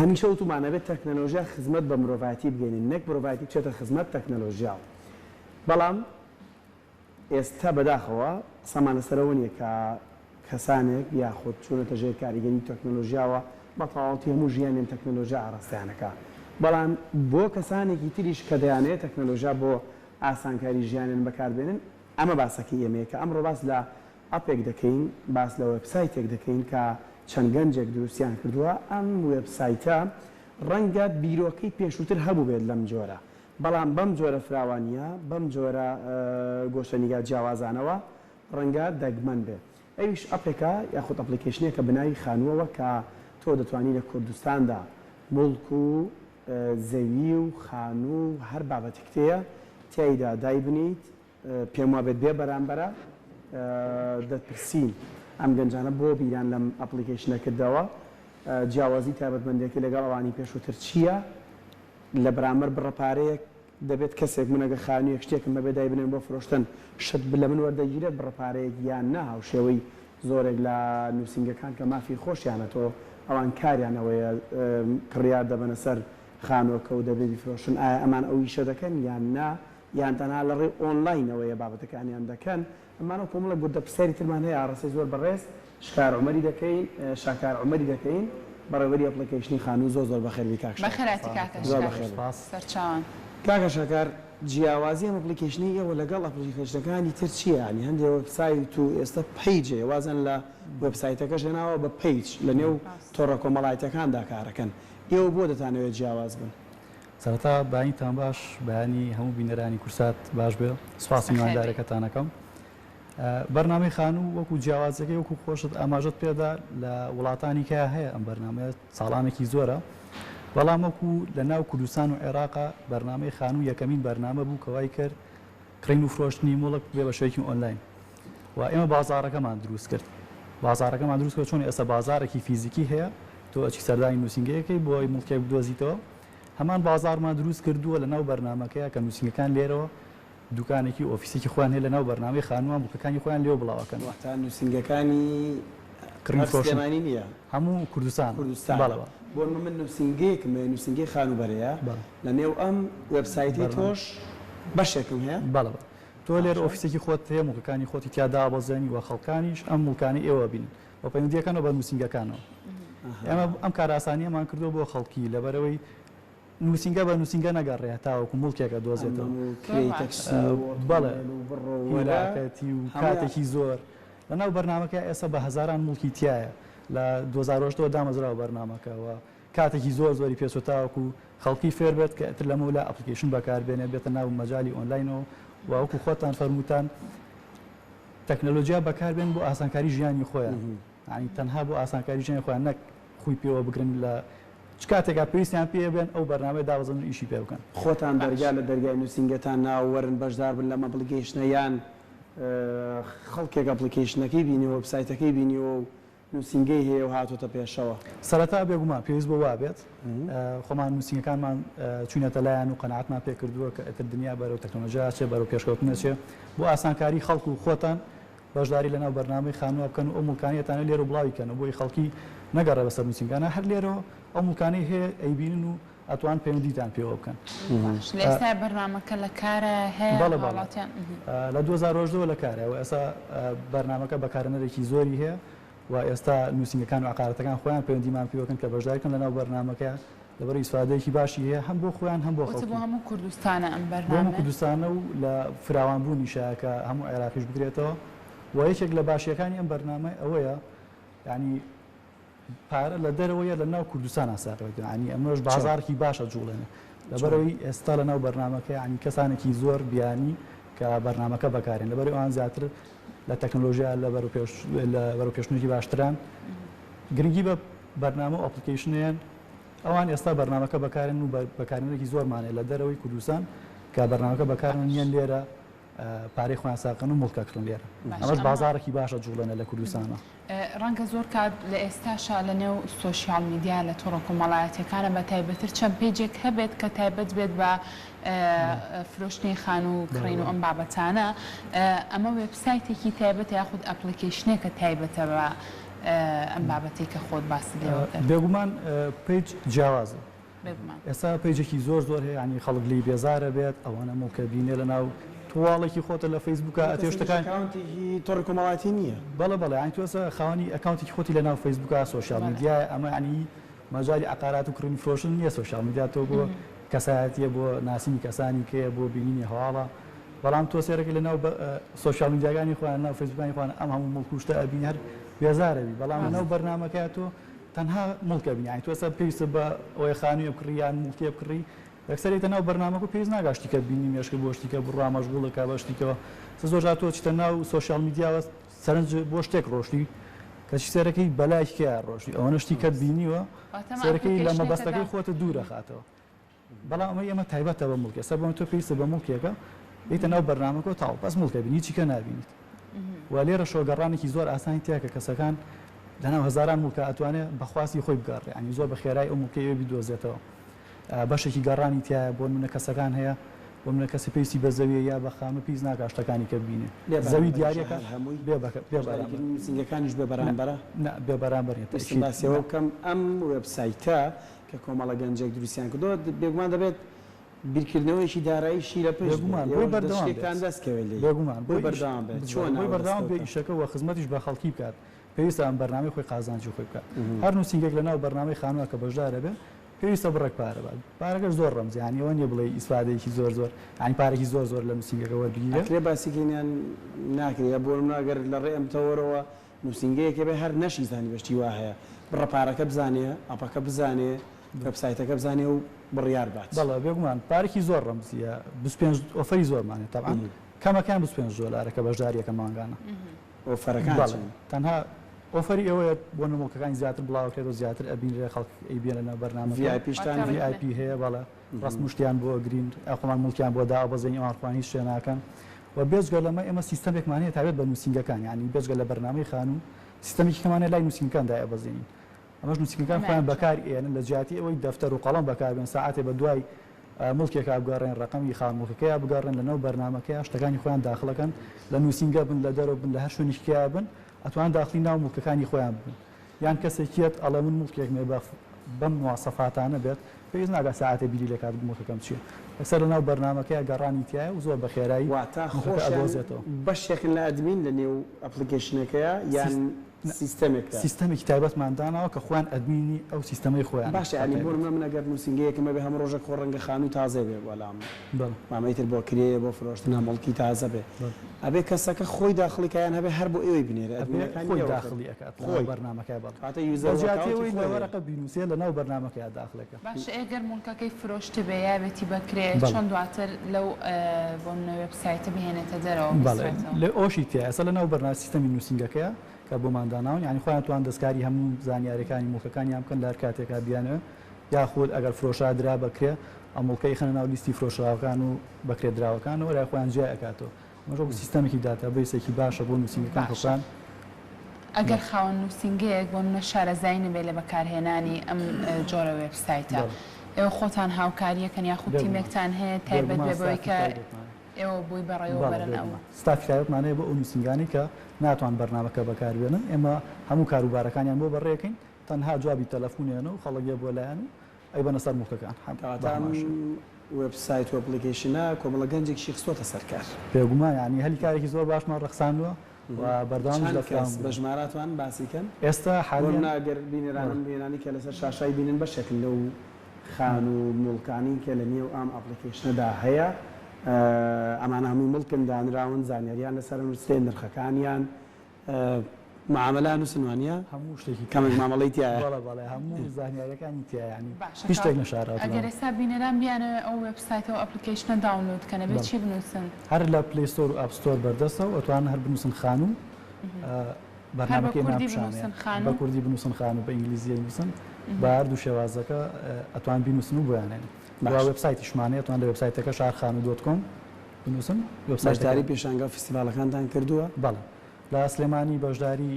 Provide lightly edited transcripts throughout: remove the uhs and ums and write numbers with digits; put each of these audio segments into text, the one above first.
هەمیشە وتمانەبێت تەکنەلۆژیا خزمەت بە مرۆڤایەتی بگەینین نەک مرۆڤایەتی بچێتە خزمەت تەکنەلۆژیاوە. بەڵام ئێستا بەداخەوە سەمانە سەرەوە نییە کە کەسانێک یاخود چوونەتە ژێر کاریگەری تەکنەلۆژیاوە بە تەواوەتی هەموو ژیانیان تەکنەلۆژیا ئاڕاستیانەکە. بەڵام بۆ کەسانێکی تریش کە دەیانەیە تەکنەلۆژیا بۆ ئاسانکاری ژیانیان بەکاربێنن ئەمە باسەکەی ئێمەیە کە ئەمڕۆ باس لە ئەپێک دەکەین باس لە وێبسایتێک دەکەین کە چەند گەنجێک دروستیان کردووە. ئەم وێبسایتە ڕەنگە بیرۆکەی پێشووتر هەبوو بێت لەم جۆرە، بەڵام بەم جۆرە فراوانیە بەم جۆرە گۆشەنیگا جیاوازانەوە ڕەنگە دەگمەن بێت. ئەویش ئەپێکە یاخود ئەپلیکیشنێک کە بناوی خانووەوە کە تۆ دەتوانانی لە کوردستاندا مڵک و زەوی و خانوو هەر بابەتێکتەیە تیایدا دایبنیت پێم وابێت بێ بەرامبەرە دەتپرسین ئەم گەنجانە بۆ بیران لەم ئەپلیکیشنەکردەوە جیاوازی تایبەتمەندێکی لەگەڵ ئەوانی پێشووتر چییە لە بەرامبەر بڕەپارەیەک دەبێت کەسێک منەگە خانوویەک شتێکم بەبێ دایبنێن بۆ فرۆشتن شت لە من وەردەگیرێت بڕەپارەیەک یان نە هاوشێوەی زۆرێک لە نووسنگەکان کە مافی خۆشیانە تۆ ئەوان کاریانەوەیە کڕیار دەبەنە سەر خانۆکە و دەبێت بیفرۆشن ئایا ئەمان ئەوی شە دەکەن یان نا یان تەنها لە ڕێ ئۆنلاینەوەیە بابەتەکانیان دەکەن. ئەمانە کۆمەڵە گوردە پرسیاری ترمان هەیە ئاڕاستەی زۆر بەڕێز شکار عومەری دەکەین شاکار عومەری دەکەین بەڕێوەری ئەپلیکیشنی خانوو زۆر بەخێربی کاکش بەخێراتی کاکەش سەرچاوان کاکە شاکار جیاوازی ئەم ئەپلیکیشنی ئێوە لەگەڵ ئەپلیکیشنەکانی تر چییە؟ ینی هەندێک وێبسایت و ئێستا پیجێ وازن لە وێبسایتەکەش هێناوە بە پیج لە نێو تۆڕە کۆمەڵایەتەکاندا کارەکەن. ئێوە بۆ دەتانەوێت جیاواز بن؟ سەرەتا بەینتان باش بەیانی هەموو بینەرانی کورسات باش بێ سوپاسی میواندارەکەتانەکەم. بەرنامەی خانوو وەکو جیاوازەکەی وەکو خۆشت ئاماژەت پێدا لە وڵاتانی کە هەیە ئەم بەرنامەیە ساڵانێکی زۆرە، بەڵام وەکو لە ناو کوردستان و عێراقا بەرنامەی خانوو یەکەمین بەرنامە بوو کەوای کرد کڕین و فرۆشتنی مۆڵک بێ بە شوێکی ئۆنلاین و ئێمە بازارەکەمان دروست کرد. بازارەکەمان دروست کرد چۆن ئێستا بازارێکی فیزیکی هەیە تۆ ئەچی سەردانی نووسنگەیەکەی بۆی مڵکێک بدۆزیتەوە هەمان بازارمان دروست کردووە لە ناو بەرنامەکەیە کە نووسنگەکان لێرەوە دوکانێکی ئۆفیسێکی خۆیان هەیە لە ناو بەرنامەی خانووان مڵکەکانی خۆیان لێوە بڵاوەکەن. تا نووسنگەکانی کڕینفرۆشتمانی نییە هەموو کوردستان بەڵەوە بۆ من نووسنگەیەکم نووسنگی خانوبەرەیە لە نێو ئەم وێبسایتی تۆش بەشێکم هەیە بەڵەوە تۆ لێرە ئۆفیسێکی خۆت هەیە مڵکەکانی خۆتی تیادا بەزێنی و خەڵکانیش ئەم مڵکانی ئێوە بین بە پەیوەندیەکانەوە بە نووسنگەکانەوە. ئێمە ئەم کار ئاسانیەمان کردو بۆ خەڵکی لەبەرەوەی نووسنگە بە نووسنگە نەگەڕێ تاوەکو مڵکێکە دۆزێتەوە بەڵێ وەراکەتی و کاتێکی زۆر لە ناو بەرنامەکە ئێستا بە هەزاران مڵکی تایە لە 2010 دامەزراوە بەرنامەکەەوە کاتێکی زۆر زۆری پێچوە تاوەکو خەڵکی فێر بێت کە ئەتر لەمە لە ئەپلیکیشن بەکاربێنێ بێتە ناو مەجای ئۆنلاینەوە و وەکو خۆتان فەرمووتان تەکنەلۆژیا بەکاربێن بۆ ئاسانکاری ژیانی خۆیان ینی تەنها بۆ ئاسانکاری ژیانی خۆیان نەک خۆی پێوە بگرن لە کاتێکا پێویستیان پێ بێن ئەو بەرنامەی دابەزن و ئیشی پێ بکەن. خۆتان دەرگا لە دەرگای نووسنگەتان ناوەرن بەشدار بن لەم ئەپلیکیشنە یان خەڵکێک ئەپلیکیشنەکەی بینی و وێبسایتەکەی بینی و نووسنگەی هەیە و هاتوۆتە پێشەوە سەرەتا بێگومان پێویست بۆ وابێت خۆمان نووسنگەکانمان چوونەتە لایەن و قەناعەتمان پێ کردووە کە ئەتر دنیا بەرەو تەکنۆلۆژیا چێ بەرەو پێشکەوتنە چێ بۆ ئاسانکاری خەڵک و خۆتان بەشداری لەناو بەرنامەی خانووە بکەن و ئەو مڵکانیەتانە لێرە بڵاویکەن و بۆی خەڵکی نەگەڕێ بەسەر نووسنگانە هەر لێرەوە ئەو مڵکانەی هەیە ئەیبینن و ئەتوان پەیوەندیتان پێوە بکەن. لێستا بەرنامەکە لە کارە هەیە لە 2010 لە کارە و ئێستا بەرنامەکە بەکارهێنەرێکی زۆری هەیە و ئێستا نووسنگەکان و عقارەتەکان خۆیان پەیوەندیمان پێوەکەن کە بەشداریکەن لەناو بەرنامەکە لەبەر ئیسفادەیەکی باشی هەیە هەم بۆ خۆیان هەم بۆ خەڵکی بۆ هەموو کوردستانە ئەم بەرنامە هەموو کوردستانە و لە فراوانبوونی شایەکە هەموو عێراقیش بگرێتەوە و یەکێک لە باشیەکانی ئەم بەرنامە ئەوەیە ینی پارە لە دەرەوەیە لە ناو کوردستان ئاساقەوە ینی ئەمەش بازارێکی باشە جوڵێنێ لەبەرەوەی ئێستا لە ناو بەرنامەکە ینی کەسانێکی زۆر بیانی کە بەرنامەکە بەکارێن لەبەرەوەی ئەوان زیاتر لە تەکنۆلۆژیا لە بەرەو پێشنێکی باشتران گرنگی بە بەرنامە و ئەپلیکیشنیان ئەوان ئێستا بەرنامەکە بەکارن و بەکارێنێکی زۆرمانێ لە دەرەوەی کوردستان کە بەرنامەکە بەکارن نیان لێرە پارەی خۆیان ساقن و مڵکەکردن لێرە ئەمەش بازارێکی باشە جوڵێنە لە کوردستانە. ڕەنگە زۆر کات لە ئێستاشا لە نێو سۆشیال میدیا لە تۆڕە کۆمەڵایەتەکانە بە تایبەتر چەند پێیجێک هەبێت کە تایبەت بێت بە فرۆشتنی خان و کڕین و ئەم بابەتانە ئەمە وێبسایتێکی تایبەت یاخود ئەپلیکیشنێکە تایبەتە بە ئەم بابەتی کە خۆت باسی لێوە کرد بێگومان پیج جیاوازە بگومان ئێستا پیجێکی زۆر زۆر هەیە ینی خەڵک لی بێزارە بێت ئەوانە مڵکە بینێ لە ناو تواڵێکی خۆتە لە فەیسبووکە ئەتێشتەکان ئەکاونتێکی تۆڕ کۆمەڵاتی نییە بەڵێ بەڵێ ینی تۆسە خاوەنی ئەکاونتێکی خۆتی لە ناو فەیسبووکە سۆشیال میدیای ئەمە ینی مەجای عقارات و کڕنی فرۆشن نییە سۆشیال میدیا تۆ بۆ کەسایەتیە بۆ ناسینی کەسانی کێ بۆ بینینی هەواڵە بەڵام تۆ سێرەکە لە ناو سۆشیال میدیاگانی خۆیان ناو فەیسبووکانی خۆیان ئەم هەموو مڵکوشتە ئەبینی هەر بێزارەوی بەڵام ناو بەرنامەکە تۆ تەنها مڵکە بینی ینی تۆسە پێویستە بە ئەوەی خانوویە بکڕی یان مڵکیە بکڕی ئەکسەرێتە ناو بەرنامەکە پێویست ناگاشتی کە بینی مێشکە بۆ شتیکە بڕوا مەشغوڵەکە بە شتیکەوە زۆر جار تۆ چیتە ناو سۆشیال میدیاوە سەرنج بۆ شتێک ڕۆشتی کەچی سەرەکەی بەلای کیا ڕۆشتی ئەوەنە شتی کە بینیوە سەرەکەی لە مەبەستەکەی خۆتە دوورەخاتەوە بەڵام ئەمە ئێمە تایبەتە بە مڵکە سەر بۆم تۆ پێویستە بە مڵکێکە بیتە ناو بەرنامەکە تاو بەس مڵکە بینی چیکە نابینیت و لێرە شۆگەڕانێکی زۆر ئاسانی تیا کە کەسەکان لەناو هەزاران مڵکە ئەتوانێت بەخواستی خۆی بگەڕێ ینی زۆر بە خێرای ئەو مڵکەیە بیدۆزێتەوە بەشێکی گەڕانی تایە بۆ منە کەسەکان هەیە بۆ منە کەسی پێویستی بە زەویە یا بە خامە پیس ناگاشتەکانی کە بینێ زەوی دیارەکە سنگەکانیش بێ بەرامبەرە بێ بەرامبەرێتەوە بکەم ئەم وێبسایتە کە کۆمەڵە گەنجێک دروستیان کردەوە بێگومان دەبێت بیرکردنەوەیکی داراییشی لە پێشمان بەردەستکەوێت بێگومان بۆی بەردەوام بێت چۆن بۆی بەردەوام بێ ئیشەکە و خزمەتیش بە خەڵکی بکات پێویستە ئەم بەرنامەی خۆی قازانجی خۆی بکات هەر نووسنگێک لە ناو بەرنامەی خانووە کە بەشدارە بێت پێویستە بڕێک پارە بات پارەکەش زۆر ڕەمزیانی ئەوە نیە بڵێ ئیسفادەیەکی زۆر زۆر ینی پارێکی زۆر زۆر لە نووسنگەکەەوە بگیرێت کرێ باسیکەیان ناکرێت بۆ ناگەر لە ڕێ ئەم تەوەرەوە نووسنگەیەکە بێ هەر نەشی زانی بەشتی وا هەیە بڕە پارەکە بزانێ ئاپەکە بزانێ وێبسایتەکە بزانێ و بڕیار بات بەڵێ بێگومان پارێکی زۆر ڕەمزیە 25 ئۆفەری زۆرمانێت تاعاان کەمەکان 25 دۆلارەکە بەشداریەکە ماگانە ئۆفەرەکان تەنها ئۆفەری ئەوەیە بۆ نمۆکەکانی زیاتر بڵاوکرێت و زیاتر ئەبینرێ خەڵک ئەیبێنە بەرنامە پیشتان VIP هەیە بەڵێ ڕستمشتیان بۆ گرین ئەخۆمان مڵکیان بۆ دابەزەنی ئەوانخوانی هیچ شوێ ناکەن و بێجگە لەمە ئێمە سیستەمێکمانەیە تابێت بە نووسنگەکان ینی بێجگە لە بەرنامەی خانوو سیستەمێکی کەمانە لای نووسنگەکان دایەبەزێنین ئەمەش نووسنگەکان خۆیان بەکاری ئێنن لە جیاتی ئەوەی دەفتەر و قەڵەم بەکاربێن ساعاتێ بە دوای مڵکێکا بگەڕێن ڕقەمی خانمڵکەکەیە بگەڕێن لەنەو بەرنامەکەیە شتەکانی خۆیان داخلەکەن لە نووسنگە بن لە دەرەوە بن لە هەر شوێنیشکیا بن ئەتوان داخلی ناو مڵکەکانی خۆیان بن یان کەسێکیت ئەڵە من مڵکێک مێ بەم مواسەفاتانە بێت پێویست ناگە ساعاتە بیری لە کات مڵکەکەم چیە لەسەر لە ناو بەرنامەکەیە گەڕانی تایە و زۆر بە خێرایی واتەخۆشێتەوە بەشێکن لە ئەدمین لە نێو ئەپلیکیشنەکەیە یان سیستەمێکی تایبەتماندانەوە کە خۆیان ئەدمینی ئەو سیستەمەی خۆیان باش ینی بۆ من ئەگەر نووسنگەیەکمە بێ هەم ڕۆژە خۆڕەنگە خانووی تازە بێ بەڵام مامەیتر بۆ کرێ بۆ فرۆشتن مەڵکی تازە بێ ئەبێ کەسەکە خۆی داخلیکایان هەبێ هەر بۆ ئێوەی بنێرە خۆی داخلیەکەات خۆی بەرنامەکە بەڵاتەوەرەقە بینوسێ لە ناو بەرنامەکە داخلەکە باش ئەگەر مڵکەکەی فرۆشت بێ یابێتی بکرێ چۆن دواتر لەو بۆ وێبسایتە بهێنێتە دەرەوە لە ئۆشی تیا ئەسە لە ناو بەرنامە سیستەمی نووسنگەکەیە کە بۆمانداناون ینی خۆیان توان دەستکاری هەموو زانیاریەکانی مڵکەکانیان بکەن لە هەر کاتێکا بیانەوە یاخود ئەگەر فرۆشا درا بکرێ ئەم مڵکەی خەنە ناو لیستی فرۆشراوەکان و بەکرێ دراوەکانەوە لای خۆیان جیا ئەکاتەوە مەژۆ سیستەمێکی داتابێسێکی باشە بۆ نووسنگەکان خۆشان ئەگەر خاوەن نووسنگەیەک بۆ منە شارەزای نەبێت لە بەکارهێنانی ئەم جۆرە وێبسایتە ئێوە خۆتان هاوکاریەکەن یاخود تیمێکتان هەیە تایبەت بێ بەوەی کە ئێوە بووی بەڕێوە بەرەنەوە ستافکایەتمانەیە بۆ ئەو نووسنگانی کە ناتوان بەرنامەکە بەکاربێنن ئێمە هەموو کاروبارەکانیان بۆ بەڕێکەین تەنها جوابی تەلەفۆنیانە و خەڵکیە بۆ لایەن و ئەی بەنە سەر مڵکەکان وێبسایت و ئەپلیکیشنە کۆمەڵە گەنجێکی خستۆتە سەرکار پێگومان ینی هەلی کارێکی زۆر باشمان ڕەخساندووە و بەردەوام بە ژماراتوان باسیکەن ئێستا ناگەر بینێرانم بینانی کە لەسەر شاشای بینن بەشێکن لەو خان و مڵکانی کە لە نێو ئەم ئەپلیکیشنەدا هەیە ئەمان هەموو مڵکن دانراون زانیاریان لەسەر نووسێ نرخەکانیان معاملان و سنوانیە هەموو شتێکی کەمێک مامەڵی تایە هەموو زانیاریەکانی تایانی هیچ شتێک نەشارات ئەگەر ئێستا بینەران بیانە ئەو وێبسایتەوە ئەپلیکیشنە داونلود کەنە بێت چی بنووسن هەر لە پلی ستۆر و ئاپ ستۆر بەردەستە و ئەتوان هەر بنووسن خانوو بەرنامەکەی ناپشانێ بە کوردی بنووسن خانوو بە ئینگلیزی نووسن بە هەردوو شێوازەکە ئەتوان بینووسن و بۆیانێن وێبسایتیشمانەیە توان لە وێبسایتەکە شارخانوو.com بنووسن بەشداری پێشانگا فستیڤالەکانتان کردووە بەڵێ لە سلێمانی بەشداری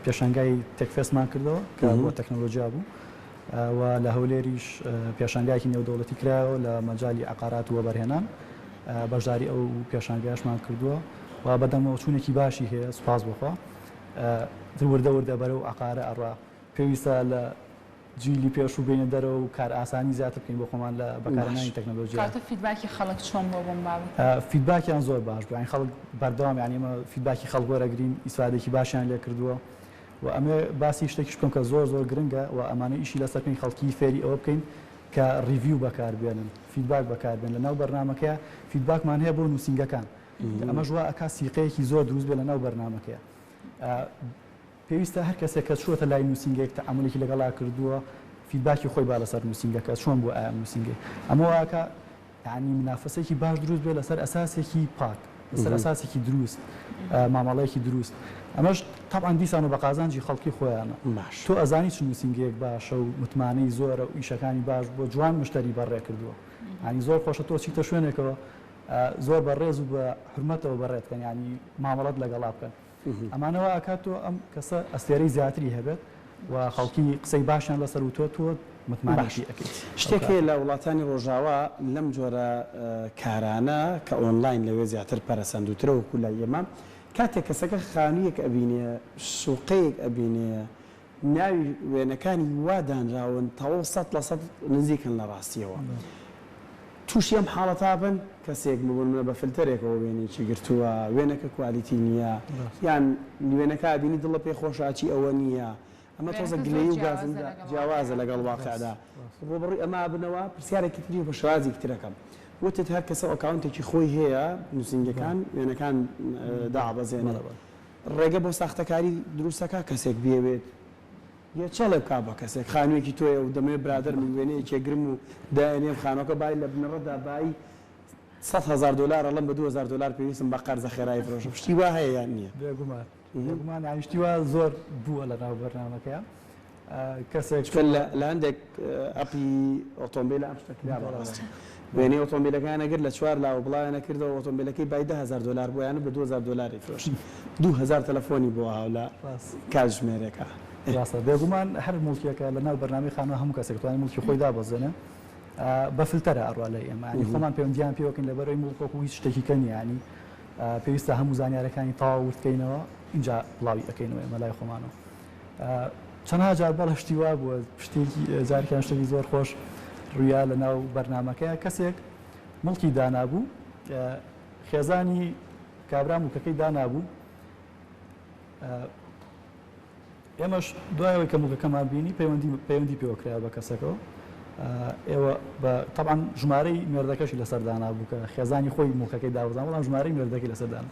پێشانگای تێکفێسمان کردەوە کە بۆ تەکنۆلۆژیا بوو و لە هەولێریش پێشانگایکی نێودەوڵەتی کرایەوە لە مەجای عقارات و وەبەرهێنان بەشداری ئەو پێشانگایشمان کردووە و بەدەمەوە چوونێکی باشی هەیە سوپاس بخوا وردە وردە بەرەو عقارە ئەڕوا پێویستە لە جیلی پێش و بینە دەرەوە و کار ئاسانی زیاتر بکەین بۆ خۆمان لە بەکارهێنانی تەکنۆلۆژیا. کاتە فیدباکی خەڵک چۆن بۆ بم بابێت؟ فیدباکیان زۆر باش بوو. خەڵک بەردەوام یعنی ئێمە فیدباکی خەڵک وەرەگرین، ئیسفادێکی باشیان لێ کردووە و ئەمێ باسی شتێکیش بکەم کە زۆر زۆر گرنگە و ئەمانە ئیشی لەسەر بکەین خەڵکی فێری ئەوە بکەین کە ریڤیو بەکاربێنن، فیدباک بەکاربێن. لەناو بەرنامەکەیە فیدباکمان هەیە بۆ نووسینگەکان. ئەمە ژوا ئەکا سیقەیەکی زۆر دروست بێ لەناو بەرنامەکەیە. پێویستە هەر کەسێک کە چووەتە لای نووسینگەیەک تەعاملێکی لەگەڵا کردووە فیدباکی خۆی با لەسەر نووسینگەکە چۆن بۆ ئایا نووسینگە ئەمە واکە یعنی منافسێکی باش دروست بێ لەسەر ئەساسێکی پاک، لەسەر ئەساسێکی دروست، مامەڵەیەکی دروست. ئەمەش طبعاً دیسان و بە قازانجی خەڵکی خۆیانە. تۆ ئەزانی چ نووسینگەیەک باشە و متمانەی زۆرە و ئیشەکانی باش بۆ جوان مشتری بەڕێ کردووە. ینی زۆر خۆشە تۆ چیتە شوێنێکەوە زۆر بەڕێز و بە حرمەتەوە بەڕێتکەن، ینی مامەڵەت لەگەڵا بکەن. ئەمانەوە ئاکات تۆ ئەم کەسە ئەستێرەی زیاتری هەبێت و خەڵکی قسەی باشیان لەسەر و تۆ متمانەشی ئەەکەیت. شتێکی لە وڵاتانی ڕۆژاوە لەم جۆرە کارانە کە ئۆنلاین لەوێ زیاتر پەرەسەندوترە وەکو لای ئێمە کاتێک کەسەکە خانوویەک ئەبینێ، سوقەیەک ئەبینێ، ناوی وێنەکانی وا دانراون تەواو 100% نزیکن لە ڕاستیەوە. تووشی ئەم حاڵەتا بن کەسێک ببوون بە فلتەرێکەوە وێنی چی گرتووە، وێنەکە کوالیتی نییە، یان وێنەکە بینی دڵە پێی خۆشاچی ئەوە نییە. ئەمە تۆزە گلەی و گازندا جیاوازە لەگەڵ واقعدا. بۆ بڕووی ئەمە بنەوە پرسیارێکی تری بە شێوازی ترەکەم. وتت هەر کەسە ئەکاونتێکی خۆی هەیە نووسینگەکان وێنەکان دابەزێنە. ڕێگە بۆ ساختەکاری دروستەکە کەسێک بێوێت یە چڵێ بک بە کەسێک خانوویەکی تۆیە و دەمەوێت برادر من وێنەیەکێ گرم و دایێنێ خانۆکە بای لە بنەڕەتدا بای $100,000 ئەڵەم بە $2,000 پێویستم بە قەرزە خێرایی فرۆشە. پشتی وا هەیە یان نییە؟ بێگومان یانیشتی وا زۆر بووە لە ناو بەرنامەکەیە. کەسێک لە هەندێک ئەپی ئۆتۆمبیل ئەم شتەکرا بەڕاستی وێنەی ئۆتۆمبیلەکان ئەگەر لە 4 لاوە بڵایەنە کردەوە ئۆتۆمبیلەکەی بای $10,000 بۆ یانە بە $2,000 فرۆشی 2,000 تەلەفۆنی بۆ هاولا کاتژمێرێکە. ڕاستە بێگومان هەر مڵکیەکە لە ناو بەرنامەی خانووە هەموو کەسێک توانێت مڵکی خۆی دابەزێنێ بە فلتەرە ئەڕوا لای ئێمە. ینی خۆمان پەیوەندیان پێوەکەین لەبەرەوەی مڵکۆک و هیچ شتێکی کەنی ینی پێویستە هەموو زانیارەکانی تەواو وردکەینەوە اینجا بڵاوی ئەەکەینەوە ئێمە لای خۆمانەوە. چەندها جار بەڵشتی وا بووە شتێکی جارێکیان شتێکی زۆر خۆش ڕوویا لە ناو بەرنامەکەیە کەسێک مڵکی دانابوو خێزانی کابرا موکەکەی دانابوو. ئێمەش دوایەوەی کە موکەکەمان بینی پەیوەندی پێوەکرا بە کەسەکەەوە ئێوە طبعا ژمارەی مێردەکەشی لەسەر دانابوو کە خێزانی خۆی موکەکەی داوەزان بەڵام ژمارەی مێردەکەی لەسەردان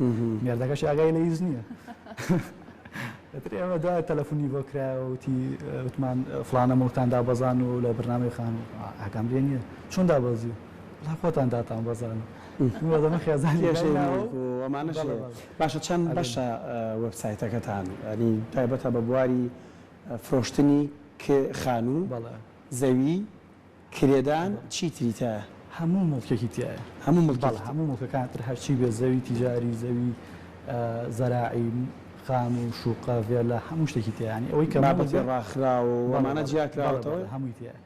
مێردەکەشی ئاگای لە هیچ نییە. ئێمە دوای تەلەفۆنی بۆ کرایەوەتی وتمان فلانە مڵکتان دابەزان و لە بەرنامەی خان ئاکام لێ نییە چۆن دابەزی خۆتان داتان بەزان دەمە خێزانی ئەمانە باشە چەند بەشە وەبسایتەکەتان ئەنی تایبەتە بە بواری فرۆشتنی خانوو زەوی کرێدان چی تریتە؟ هەموو مڵکێکی تایە هەموو مڵکەکانتر هەرچی بێ زەوی تیجاری زەوی زەراعی خام و شوقە ڤێلە هەموو شتێکی تیانی ئەوەی کە بابەتی ڕاخرا و ئەمانە جیاکراوەتەوە هەمووی تایە.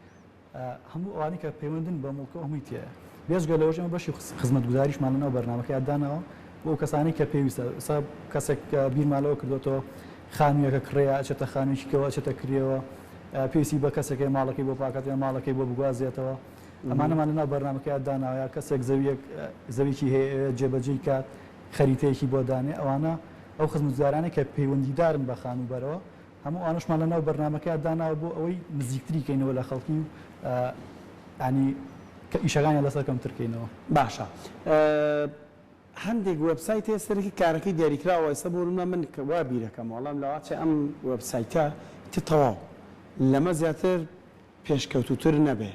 هەموو ئەوانی کە پەیوەندن بە مڵکە هەمووی تایە. بێژگە لەوەش ئەمە بەشی خزمەتگوزاریشمان لەناو بەرنامەکەی داناوە بۆ کەسانی کە پێویستە کەسێک بیرمالەوە کردوێتەوە خانوویەکە کڕەیە ئەچێتە خانوویەکەوە ئەچێتە کریەوە پێویستی بە کەسێکی ماڵەکەی بۆ پاکاتێن ماڵەکەی بۆ بگوازێتەوە. ئەمانەمان لەناو بەرنامەکەی داناوە کەسێک زەویکی هەیە جێبەجێی کات خەریتەیەکی بۆ دانێ ئەوانە ئەو خزمەتگوزارانێک کە پەیوەندیدارن بە خانوبەرەوە هەموو ئەوانەشمان لەناو بەرنامەکەی داناوە بۆ ئەوەی نزیکتری کەینەوە لە خەڵکی و ینی کە ئیشەکانیان لەسەر کەمترکەینەوە. باشە هەندێک وەبسایت هەیە سەرەکی کارەکەی دیاریکراوە ئێستا بۆ من وا بیرەکەم وەڵام لەواتچە ئەم وەبسایتە تەواو لەمە زیاتر پێشکەوتوتر نەبێ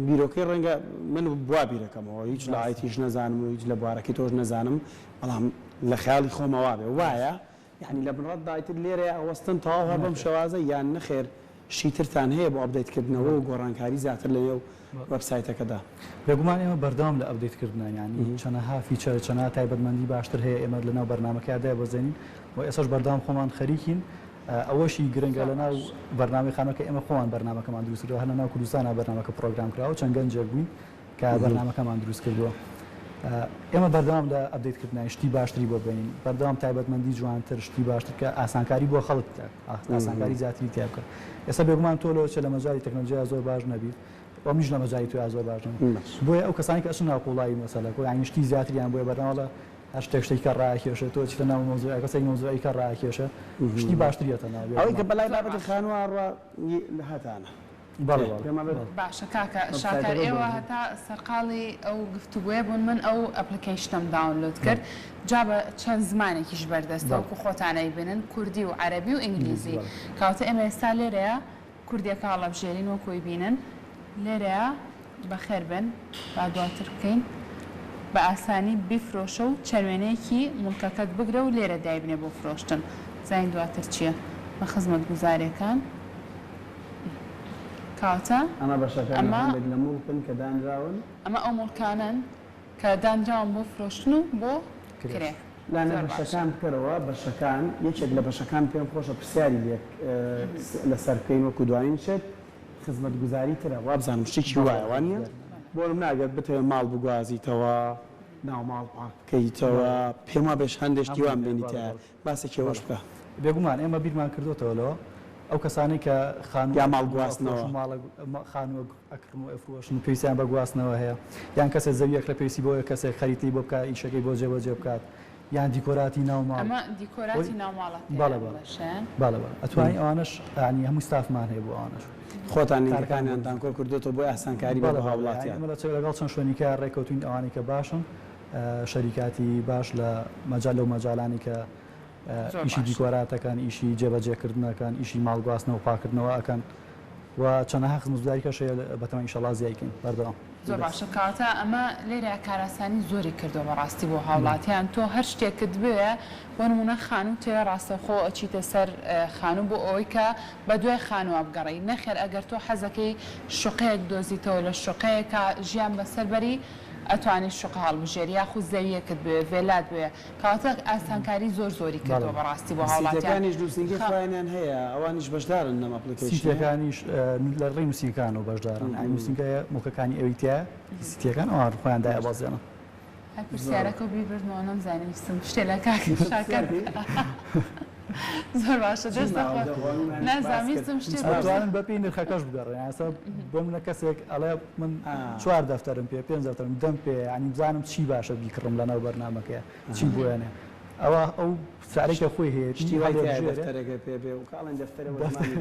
بیرۆکەی ڕەنگە من بوا بیرەکەمەوە هیچ لە ئایتیش نەزانم و هیچ لە بوارەکەی تۆش نەزانم بەڵام لە خیاڵی خۆمەوا بێ وایە یعنی لە بنڕەت دایتر لێرە ئەوەستن تەواو هەر بەم شێوازە یان نەخێر شیترتان هەیە بۆ ئەپدەیتکردنەوە و گۆڕانکاری زیاتر لە نێو وەبسایتەکەدا. بێگومان ئێمە بەردەوام لە ئەپدەیتکردنان ینی چەندەها فیچەر چەند تایبەتمەندی باشتر هەیە ئێمە لەناو بەرنامەکەی دایبەزێنین و ئێساش بەردەوام خۆمان خەریکین. ئەوەشی گرنگە لەناو بەرنامەی خانووەکە ئێمە خۆمان بەرنامەکەمان دروستکردووە هەر لەناو کوردستانە بەرنامەکە پرۆگرام کراوە چەند گەنجێک بووین کە بەرنامەکەمان دروست کردووە. ئێمە بەردەوام لە ئەپدەیتکردنی شتی باشتری بۆ بینین بەردەوام تایبەتمەندی جوانتر شتی باشتر کە ئاسانکاری بۆ خەڵک ئاسانکاری زیاتری تیا بکە ئێستا بێگومان تۆ لە مەجای تەکنۆلۆژیا زۆر باش نەبیت ئەمیش لە مەجای تویا زۆر باش بۆیە ئەو کەسانی کە ئەچن ناو قوڵایی مەسەلە کۆ یانی شتی زیاتریان بۆیە بەردەوامە هەر شتێک کە ڕاکێشە تۆ چ لە ناو مۆزوعەکە کەسێک مۆزوعی کە ڕاکێشە شتی باشتریەتە ناو ئەوەی کە بەلای بابەتی خانووە لە هەتانە باشە کاکە شاکار ئێوە هەتا سەرقاڵی ئەو گفتوگوۆیە بوون من ئەو ئەپلیکیشنم داونلود کرد جا بە چەند زمانێکیش بەردەستە وەکو خۆتانەی بنن کوردی و عەرەبی و ئینگلیزی کەواتە ئێمە ئێستا لێرەیە کوردیەکە هەڵەبژێرین وەکوی بینن لێرەیە بەخێر بن با دواتر بکەین بە ئاسانی بیفرۆشە و چەروێنەیەکی مڵکەکەت بگرە و لێرە دایبنێ بۆ فرۆشتن زین دواتر چییە بە خزمەت گوزاریەکان کاتە ئەمە بەشەکان لە مڵکن کە دانراون ئەمە ئەو مڵکانن کە دانراون بۆ فرۆشتن و بۆ کرێ لاە بەشەکان بکەرەوە بەشەکان یەکێک لە بەشەکان پێم خۆشە پرسیاری لەسەر بکەین وەکو دوایین شێت خزمەت گوزاری ترە وابزانم شتێکی وایەوانە بۆم ناگەت بتەوێت ماڵ بگوازیتەوە ناو ماڵ پاکەیتەوە پێما بێش هەندێکی وان بێنیتە باسێکەوەش بکە بێگومان ئێمە بیرمان کردوتەوەلەوە ئەو کەسانی کە یا ماڵ گواستنەوە خانووە ئەکرم و ئەفرۆشن و پێویستیان بە گواستنەوە هەیە یان کەسێک زەویەک لە پێویستی بۆیە کەسێک خەریتی بۆ بکات ئیشەکەی بۆ جێبەجێ بکات یان دیکۆراتی ناوماڵ ئەمە دیکۆراتی ناوماڵە باڵە ئەتوانی ئەوانش ینی هەموو ستافمان هەیە بۆ ئەوانش خۆتان کارەکانیانتان کۆ کردوتەوە بۆی ئاسانکاری بە هاوڵاتیان لەگەڵ چەند شوێنیکە ڕێکەوتوین ئەوانی کە باشن شەریکاتی باش لە مەجال لەو مەجالانی کە ئیشی دیکۆراتەکان ئیشی جێبەجێکردنەکان ئیشی ماڵگواستنەوە و پاکردنەوە ئەکەن و چەندەها خزمەتگوزاریکەش بەتەمەنی ئینشەڵا زیایکەین بەردەوام زۆر باشە کاتە ئەمە لێرە کاراسانی زۆری کردو بەڕاستی بۆ هاوڵاتیان تۆ هەر شتێکت بوێ بۆ نمونە خانوو تێ ڕاستەخۆ ئەچیتە سەر خانوو بۆ ئەوەی کە بە دوای خانووە بگەڕی نەخێر ئەگەر تۆ حەزەکەی شوقەیەک دۆزیتەوە لە شوقەیەکە ژیان بەسەربەری ئەتوانێت شوقە هەڵبژێری یاخود زەویەکت بوێ ڤێلات بوێ کەواتە ئاسانکاری زۆری کردەوە بەڕاستی بۆ هاوڵاتیانیش دووسنگی خوایان هەیە ئەوانیش بەشدارن لەم ئەپلیکیشنەکانیش لە ڕێی نووسینگەکان و بەشدارن نووسینگە موکەکانی ئەوی تایە سیتیەکان ئەوان خۆیان دایە بازیێنە پرسیارەکە بیبردنەوە نەمزانم شتێ لە کاکی شاکەر زۆر باشە دەستە نازانیستم شتێ دەتوانن بەپی نرخەکەش بگەڕێن ئاسا بۆ منە کەسێک ئەڵێ من 4 دەفتەرم پێ 5 دەفتەرم دەم پێ ینی بزانم چی باشە بیکڕم لەناو بەرنامەکەیە چی بۆیانێ ئەوە ئەو سارێکە خۆی هەیە دەفتەرێکە پێ بێ و کاڵەن دەفتەرە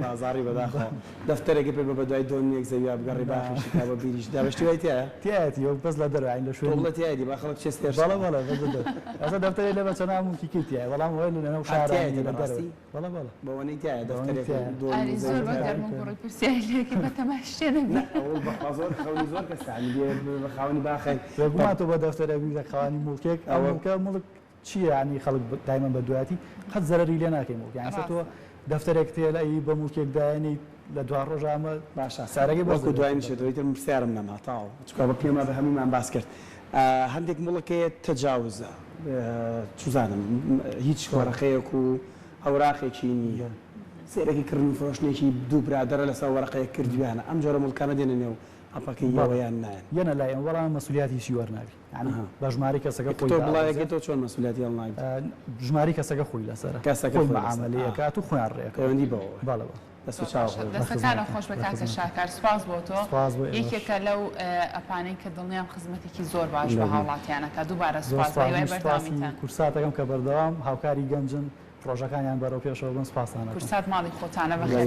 بازاری بەداخەوە دەفتەرێکی پێ بە دوای دۆنیەک زەویا بگەڕی باخشی بە بیریش دابشتی وای تایە تایەتی ئەو بەس لە دەرەوەین لە شوێن لە تایەتی با خەڵک چێستێر بەڵە بەڵە ئەسا دەفتەرێک لە بەچە ناموکی کردیە وەڵام وای لەناو شارانی لە دەرەوە بەڵە بەڵە بەوەنەی تایە دەفتەرێک زۆر بەگەرم گوڕی پرسیارێکی بە تەماشێ نەبی زۆر خەونی زۆر کەسانی بە خاوەنی باخەی بێگومان تۆ بە دەفتەرە بیرە خاوەنی مڵکێک ئەوەکە مڵک چییە ینی خەڵک دایمەن بە دوایەتی قەت زەرری لێ ناکەین و یانسە تۆ دەفتەرێک تێلایی بە مڵکێک دایانی لە دوا ڕۆژامە باشە سارەکەی بەڵکو دوایین شێتەوەیتر پرسیارم نەما تاوە چکە بە پێمە بە هەمومان باس کرد هەندێک مڵکەیە تەجاوزە چزانم هیچ وەرەقەیەک و هەوراقێکی نییە سێرەکی کردن فرۆشتێکی دوو برادەرە لەسەر وەرەقەیە کردویانە ئەم جۆرە مڵکانە دێنە نێو ئەپەکەی یاوەیان نایەن یەنە لای ئەم وەڵام مەسوولیاتی وەرناوی بە ژماری کەسەکە تۆ بڵایەکە تۆ چۆن مەسوولیەتی هەڵناوی ژماری کەسەکە خۆی لەسەرە کەسەکە عملیەکات و خۆیان ڕێەکە پەیوەندی بەوە باڵەوە دەستەکانە خۆش بە کاکە شاکار سپاس بۆ تۆ یەکێکە لەو ئەپانەی کە دڵنیام خزمەتێکی زۆر باش بە هاوڵاتیانەکە دووبارە سپاس بەرداوامیتان کورساتەکەم کە بەردەوام هاوکاری گەنجن پرۆژەکانیان بەرەو پێشەوە بن سپاسانە کورسات ماڵی خۆتانە بەخێر